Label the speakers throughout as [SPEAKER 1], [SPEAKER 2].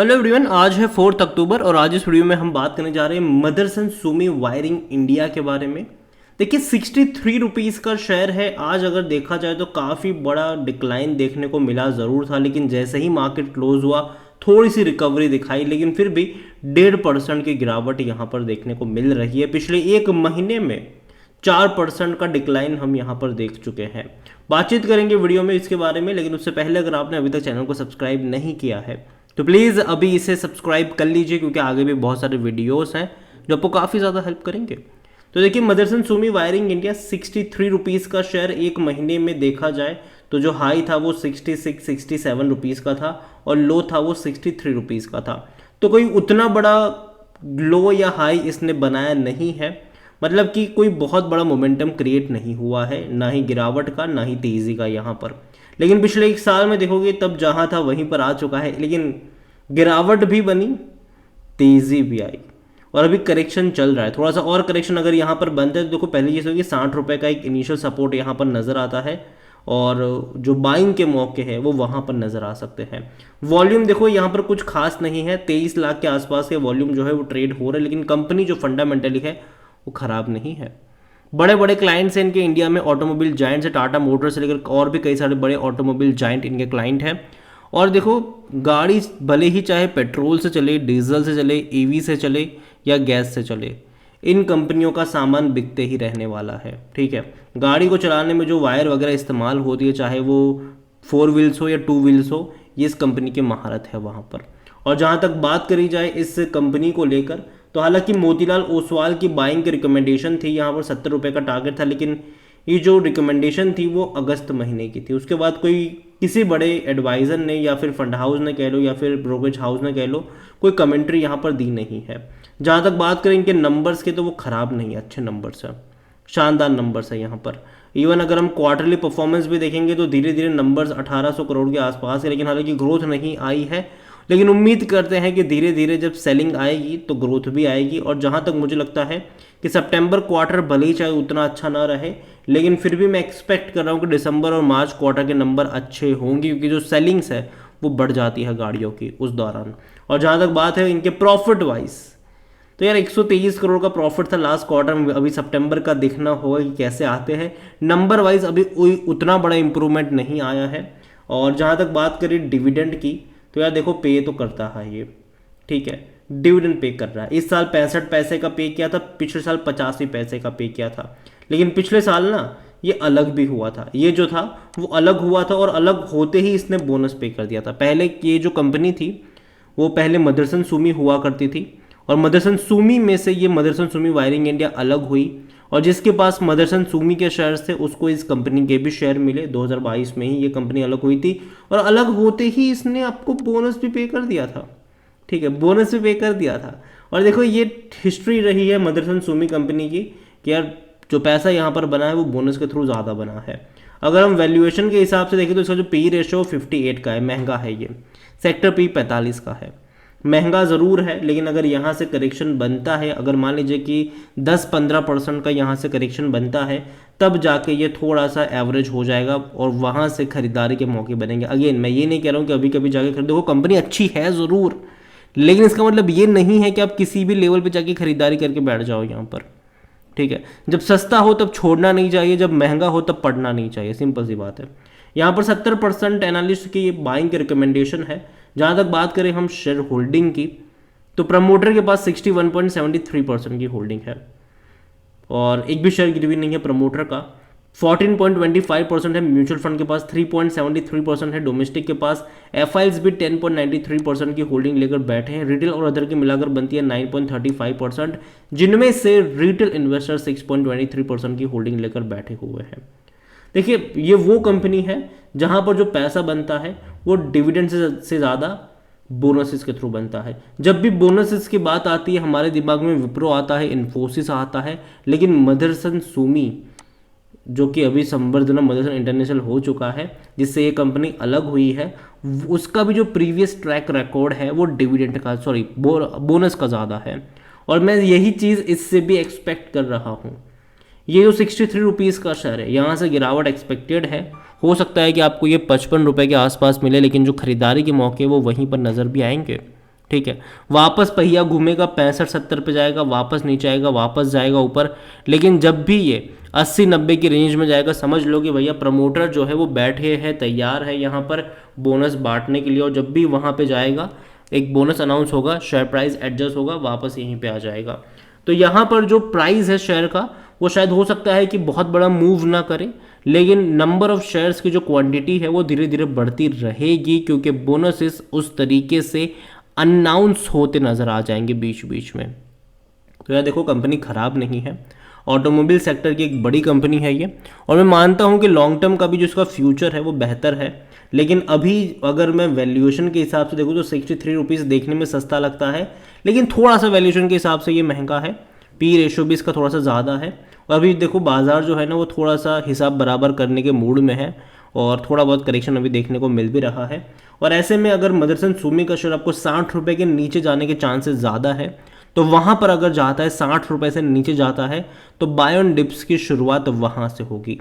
[SPEAKER 1] Hello everyone, आज है 4 अक्टूबर और आज इस वीडियो में हम बात करने जा रहे हैं मदरसन सुमी वायरिंग इंडिया के बारे में। देखिए 63 रुपीज़ का शेयर है। आज अगर देखा जाए तो काफ़ी बड़ा डिक्लाइन देखने को मिला ज़रूर था, लेकिन जैसे ही मार्केट क्लोज हुआ थोड़ी सी रिकवरी दिखाई, लेकिन फिर भी 1.5% की गिरावट यहाँ पर देखने को मिल रही है। पिछले एक महीने में 4% का डिक्लाइन हम यहाँ पर देख चुके हैं। बातचीत करेंगे वीडियो में इसके बारे में, लेकिन उससे पहले अगर आपने अभी तक चैनल को सब्सक्राइब नहीं किया है तो प्लीज़ अभी इसे सब्सक्राइब कर लीजिए, क्योंकि आगे भी बहुत सारे वीडियोस हैं जो आपको काफ़ी ज़्यादा हेल्प करेंगे। तो देखिए Motherson Sumi Wiring India 63 rupees का शेयर एक महीने में देखा जाए तो जो हाई था वो 67 रुपीज़ का था और लो था वो 63 रुपीज़ का था। तो कोई उतना बड़ा लो या हाई इसने बनाया नहीं है, मतलब कि कोई बहुत बड़ा मोमेंटम क्रिएट नहीं हुआ है, ना ही गिरावट का ना ही तेज़ी का यहाँ पर। लेकिन पिछले एक साल में देखोगे तब जहाँ था वहीं पर आ चुका है, लेकिन गिरावट भी बनी, तेज़ी भी आई और अभी करेक्शन चल रहा है। थोड़ा सा और करेक्शन अगर यहाँ पर बनता है तो देखो पहले चीज़ होगी 60 रुपये का एक इनिशियल सपोर्ट यहाँ पर नज़र आता है और जो बाइंग के मौके हैं वो वहाँ पर नज़र आ सकते हैं। वॉल्यूम देखो यहाँ पर कुछ खास नहीं है, 23 लाख के आसपास के वॉल्यूम जो है वो ट्रेड हो रहे हैं, लेकिन कंपनी जो फंडामेंटली है वो ख़राब नहीं है। बड़े बड़े क्लाइंट्स हैं इनके इंडिया में, ऑटोमोबाइल जाइंट से टाटा मोटर्स से लेकर और भी कई सारे बड़े ऑटोमोबाइल जाइंट इनके क्लाइंट हैं। और देखो गाड़ी भले ही चाहे पेट्रोल से चले, डीजल से चले, ईवी से चले या गैस से चले, इन कंपनियों का सामान बिकते ही रहने वाला है। ठीक है, गाड़ी को चलाने में जो वायर वगैरह इस्तेमाल होती है, चाहे वो 4 व्हील्स हो या 2 व्हील्स हो, ये इस कंपनी की महारत है वहाँ पर। और जहाँ तक बात करी जाए इस कंपनी को लेकर, तो हालांकि मोतीलाल ओसवाल की बाइंग की रिकमेंडेशन थी, यहाँ पर 70 रुपये का टारगेट था, लेकिन ये जो रिकमेंडेशन थी वो अगस्त महीने की थी। उसके बाद कोई किसी बड़े एडवाइज़र ने या फिर फंड हाउस ने कह लो या फिर ब्रोकरेज हाउस ने कह लो, कोई कमेंट्री यहाँ पर दी नहीं है। जहाँ तक बात करें इनके नंबर्स के तो वो ख़राब नहीं है, अच्छे नंबर्स हैं, शानदार नंबर्स है यहाँ पर। इवन अगर हम क्वार्टरली परफॉर्मेंस भी देखेंगे तो धीरे धीरे नंबर्स 1800 करोड़ के आसपास है, लेकिन हालांकि ग्रोथ नहीं आई है। लेकिन उम्मीद करते हैं कि धीरे धीरे जब सेलिंग आएगी तो ग्रोथ भी आएगी। और जहाँ तक मुझे लगता है कि सितंबर क्वार्टर भले ही चाहे उतना अच्छा ना रहे, लेकिन फिर भी मैं एक्सपेक्ट कर रहा हूँ कि दिसंबर और मार्च क्वार्टर के नंबर अच्छे होंगे, क्योंकि जो सेलिंग्स है वो बढ़ जाती है गाड़ियों की उस दौरान। और जहाँ तक बात है इनके प्रॉफिट वाइज, तो यार 123 करोड़ का प्रॉफिट था लास्ट क्वार्टर में, अभी सितंबर का देखना होगा कि कैसे आते हैं। नंबर वाइज अभी उतना बड़ा इंप्रूवमेंट नहीं आया है। और जहाँ तक बात करें डिविडेंड की, तो यार देखो पे तो करता है ये, ठीक है, डिविडेंड पे कर रहा है। इस साल 65 पैसे का पे किया था, पिछले साल 85 पैसे का पे किया था। लेकिन पिछले साल ना ये अलग भी हुआ था, ये जो था वो अलग हुआ था और अलग होते ही इसने बोनस पे कर दिया था। पहले ये जो कंपनी थी वो पहले मदरसन सुमी हुआ करती थी और मदरसन सुमी में से ये मदरसन सुमी वायरिंग इंडिया अलग हुई और जिसके पास मदरसन सुमी के शेयर्स थे उसको इस कंपनी के भी शेयर मिले। 2022 में ही ये कंपनी अलग हुई थी और अलग होते ही इसने आपको बोनस भी पे कर दिया था। ठीक है, बोनस भी पे कर दिया था। और देखो ये हिस्ट्री रही है मदरसन सुमी कंपनी की कि यार जो पैसा यहाँ पर बना है वो बोनस के थ्रू ज़्यादा बना है। अगर हम वैल्यूएशन के हिसाब से देखें तो इसका जो पी रेशो 58 का है, महंगा है ये। सेक्टर पी 45 का है, महंगा ज़रूर है, लेकिन अगर यहाँ से करेक्शन बनता है, अगर मान लीजिए कि 10-15% का यहाँ से करेक्शन बनता है, तब जाके ये थोड़ा सा एवरेज हो जाएगा और वहाँ से खरीदारी के मौके बनेंगे। अगेन मैं ये नहीं कह रहा हूँ कि अभी कभी जाके खरीदो, देखो कंपनी अच्छी है ज़रूर, लेकिन इसका मतलब ये नहीं है कि आप किसी भी लेवल पे जाके खरीदारी करके बैठ जाओ यहाँ पर। ठीक है, जब सस्ता हो तब छोड़ना नहीं चाहिए, जब महंगा हो तब पढ़ना नहीं चाहिए, सिंपल सी बात है। यहाँ पर 70% एनालिस्ट की बाइंग की रिकमेंडेशन है। जहाँ तक बात करें हम शेयर होल्डिंग की, तो प्रमोटर के पास 61.73% की होल्डिंग है और एक भी शेयर गिरवी नहीं है प्रमोटर का। 14.25% है म्यूचुअल फंड के पास, 3.73% है डोमेस्टिक के पास, एफआईएल्स भी 10.93% की होल्डिंग लेकर बैठे हैं। रिटेल और अदर की मिलाकर बनती है 9.35%, जिनमें से रिटेल इन्वेस्टर 6.23% की होल्डिंग लेकर बैठे हुए हैं। देखिए ये वो कंपनी है जहां पर जो पैसा बनता है वो डिविडेंड से ज़्यादा बोनसेस के थ्रू बनता है। जब भी बोनसेस की बात आती है हमारे दिमाग में विप्रो आता है, इन्फोसिस आता है, लेकिन मदरसन सुमी जो कि अभी संवर्धना मदरसन इंटरनेशनल हो चुका है, जिससे ये कंपनी अलग हुई है, उसका भी जो प्रीवियस ट्रैक रिकॉर्ड है वो डिविडेंड का बोनस का ज़्यादा है। और मैं यही चीज़ इससे भी एक्सपेक्ट कर रहा हूँ। ये जो 63 रुपीज़ का शेयर है, यहाँ से गिरावट एक्सपेक्टेड है। हो सकता है कि आपको ये 55 रुपये के आसपास मिले, लेकिन जो खरीदारी के मौके वो वहीं पर नज़र भी आएंगे। ठीक है, वापस पहिया घूमेगा 65-70 पे जाएगा, वापस नीचे आएगा, वापस जाएगा ऊपर। लेकिन जब भी ये 80-90 की रेंज में जाएगा, समझ लो कि भैया प्रमोटर जो है वो बैठे हैं, तैयार है यहाँ पर बोनस बांटने के लिए। और जब भी वहाँ पे जाएगा एक बोनस अनाउंस होगा, शेयर प्राइस एडजस्ट होगा, वापस यहीं पे आ जाएगा। तो यहाँ पर जो प्राइस है शेयर का वो शायद हो सकता है कि बहुत बड़ा मूव ना करे, लेकिन नंबर ऑफ शेयर्स की जो क्वांटिटी है वो धीरे धीरे बढ़ती रहेगी, क्योंकि बोनसेस उस तरीके से अनाउंस होते नज़र आ जाएंगे बीच बीच में। तो यार देखो, कंपनी ख़राब नहीं है, ऑटोमोबाइल सेक्टर की एक बड़ी कंपनी है ये, और मैं मानता हूँ कि लॉन्ग टर्म का भी जो इसका फ्यूचर है वो बेहतर है। लेकिन अभी अगर मैं वैल्यूएशन के हिसाब से देखूँ तो 63 रुपीज़ देखने में सस्ता लगता है, लेकिन थोड़ा सा वैल्यूएशन के हिसाब से ये महंगा है। पी रेशो भी इसका थोड़ा सा ज़्यादा है। और अभी देखो बाज़ार जो है ना वो थोड़ा सा हिसाब बराबर करने के मूड में है, और थोड़ा बहुत करेक्शन अभी देखने को मिल भी रहा है। और ऐसे में अगर मदरसन सुमी का शेयर आपको 60 रुपये के नीचे जाने के चांसेस ज़्यादा है, तो वहाँ पर अगर जाता है 60 रुपये से नीचे जाता है तो बाय ऑन डिप्स की शुरुआत वहाँ से होगी।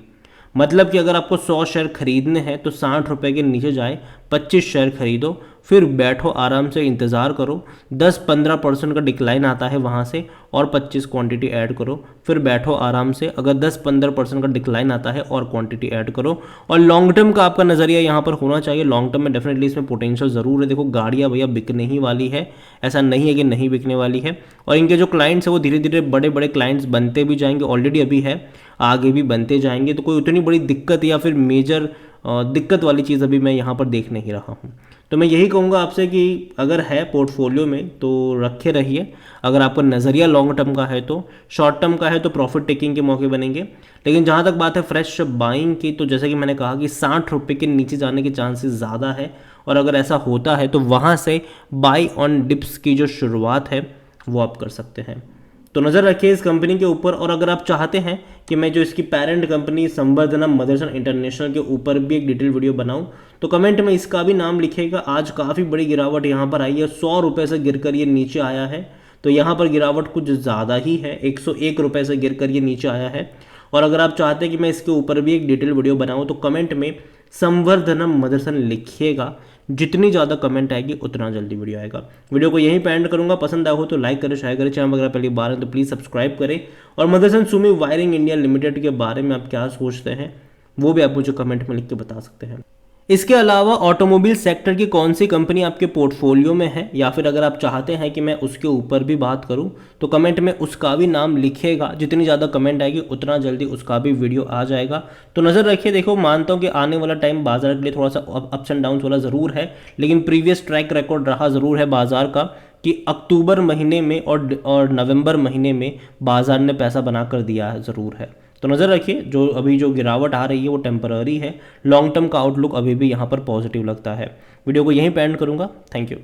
[SPEAKER 1] मतलब कि अगर आपको 100 शेयर खरीदने हैं तो 60 रुपये के नीचे जाए, 25 शेयर खरीदो, फिर बैठो आराम से इंतज़ार करो, 10-15% का डिक्लाइन आता है वहाँ से, और 25 क्वांटिटी ऐड करो, फिर बैठो आराम से, अगर 10-15% का डिक्लाइन आता है और क्वांटिटी ऐड करो। और लॉन्ग टर्म का आपका नज़रिया यहाँ पर होना चाहिए। लॉन्ग टर्म में डेफिनेटली इसमें पोटेंशियल ज़रूर है। देखो गाड़ियाँ भैया बिकने ही वाली है, ऐसा नहीं है कि नहीं बिकने वाली है। और इनके जो क्लाइंट्स हैं वो धीरे धीरे बड़े बड़े क्लाइंट्स बनते भी जाएंगे, ऑलरेडी अभी है, आगे भी बनते जाएंगे। तो कोई उतनी बड़ी दिक्कत या फिर मेजर दिक्कत वाली चीज़ अभी मैं यहाँ पर देख नहीं रहा हूँ। तो मैं यही कहूँगा आपसे कि अगर है पोर्टफोलियो में तो रखे रहिए। अगर आपका नज़रिया लॉन्ग टर्म का है तो, शॉर्ट टर्म का है तो प्रॉफिट टेकिंग के मौके बनेंगे। लेकिन जहाँ तक बात है फ्रेश बाइंग की, तो जैसे कि मैंने कहा कि 60 रुपये के नीचे जाने के चांसेस ज़्यादा है, और अगर ऐसा होता है तो वहाँ से बाई ऑन डिप्स की जो शुरुआत है वो आप कर सकते हैं। तो नज़र रखिए इस कंपनी के ऊपर। और अगर आप चाहते हैं कि मैं जो इसकी पेरेंट कंपनी संवर्धना मदरसन इंटरनेशनल के ऊपर भी एक डिटेल वीडियो बनाऊं, तो कमेंट में इसका भी नाम लिखिएगा। आज काफ़ी बड़ी गिरावट यहाँ पर आई है, 100 रुपये से गिरकर ये नीचे आया है। तो यहाँ पर गिरावट कुछ ज़्यादा ही है, 101 रुपये से गिरकर ये नीचे आया है। और अगर आप चाहते हैं कि मैं इसके ऊपर भी एक डिटेल वीडियो बनाऊँ तो कमेंट में संवर्धनम मदरसन लिखिएगा। जितनी ज़्यादा कमेंट आएगी उतना जल्दी वीडियो आएगा। वीडियो को यहीं पे एंड करूंगा। पसंद आया हो तो लाइक करें, शेयर करें। चैनल वगैरह पहली बार है तो प्लीज़ सब्सक्राइब करें। और Motherson Sumi Wiring India Limited के बारे में आप क्या सोचते हैं वो भी आप मुझे कमेंट में लिख के बता सकते हैं। इसके अलावा ऑटोमोबाइल सेक्टर की कौन सी कंपनी आपके पोर्टफोलियो में है, या फिर अगर आप चाहते हैं कि मैं उसके ऊपर भी बात करूं तो कमेंट में उसका भी नाम लिखिएगा। जितनी ज़्यादा कमेंट आएगी उतना जल्दी उसका भी वीडियो आ जाएगा। तो नज़र रखिए। देखो मानता हूं कि आने वाला टाइम बाजार के लिए थोड़ा सा अप्स एंड डाउन्स वाला ज़रूर है, लेकिन प्रीवियस ट्रैक रिकॉर्ड रहा ज़रूर है बाजार का कि अक्टूबर महीने में और नवंबर महीने में बाजार ने पैसा बना कर दिया है, ज़रूर है। तो नज़र रखिए, जो अभी जो गिरावट आ रही है वो टेम्पररी है। लॉन्ग टर्म का आउटलुक अभी भी यहाँ पर पॉजिटिव लगता है। वीडियो को यहीं पे एंड करूँगा। Thank you.